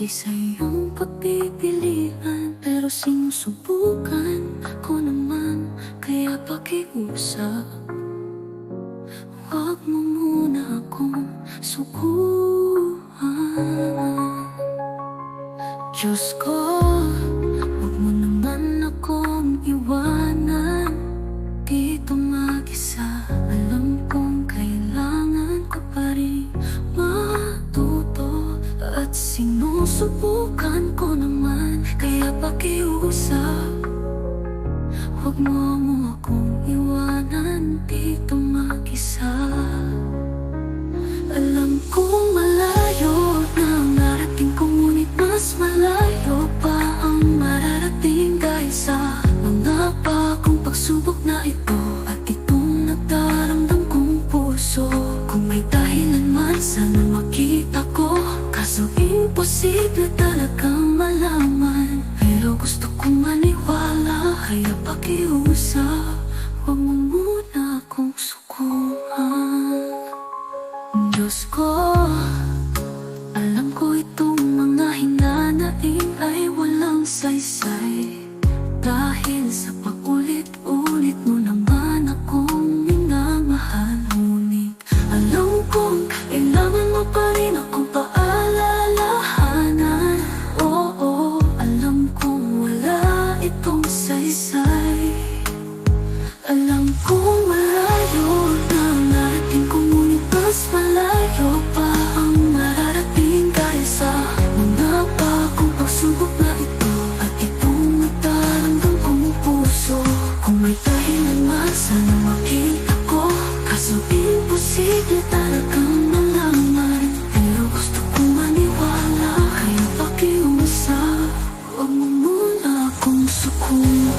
sa iyong pagpipilian, pero sinusubukan ko naman. Kaya pakiusap, huwag mo muna akong sukuhan. Diyos ko, huwag mo naman akong iwanan dito mag-isa. Alam kong kailangan ko pa rin matuto, at sinusubukan ko naman. Kaya pakiusap, huwag mo akong iwanan dito mag-isa. Alam kong malayo na ang narating ko, ngunit mas malayo pa ang mararating dahil sa mga bagong pagsubok na ito at itong nagdaramdam kong puso. Kung may dahilan man, sana makita ko, kaso imposible talagang malaman. Pero gusto kong maniwala, kaya pakiusap, huwag mo muna akong sukuhan. Diyos ko, alam ko itong mga hinanaing ay walang saysay, dahil sa paulit-ulit mo naman akong minamahal. Ngunit alam kong kailangan mo pa rin akong paalalahanan. Oo, alam kong wala itong saysay. Alam kong malayo na ang narating ko, ngunit mas malayo pa ang mararating dahil sa mga bagong pagsubok na ito at itong nagdaramdam kong puso. Kung may dahilan man, sana makita ko, kaso imposible talagang malaman. Pero gusto kong maniwala, kaya pakiusap, huwag mo muna akong sukuan.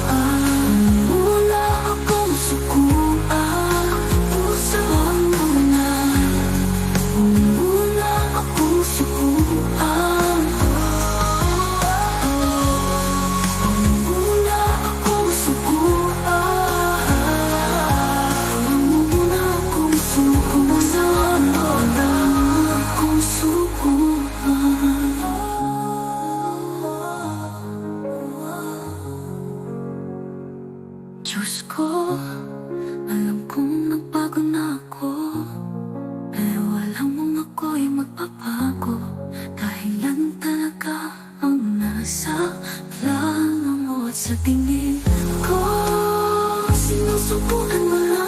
Diyos ko, alam kong nagbago na ako, pero alam mong ako'y magbabago. Dahilan talaga ang nasa plano mo at sa tingin ko, sinusubukan mo lang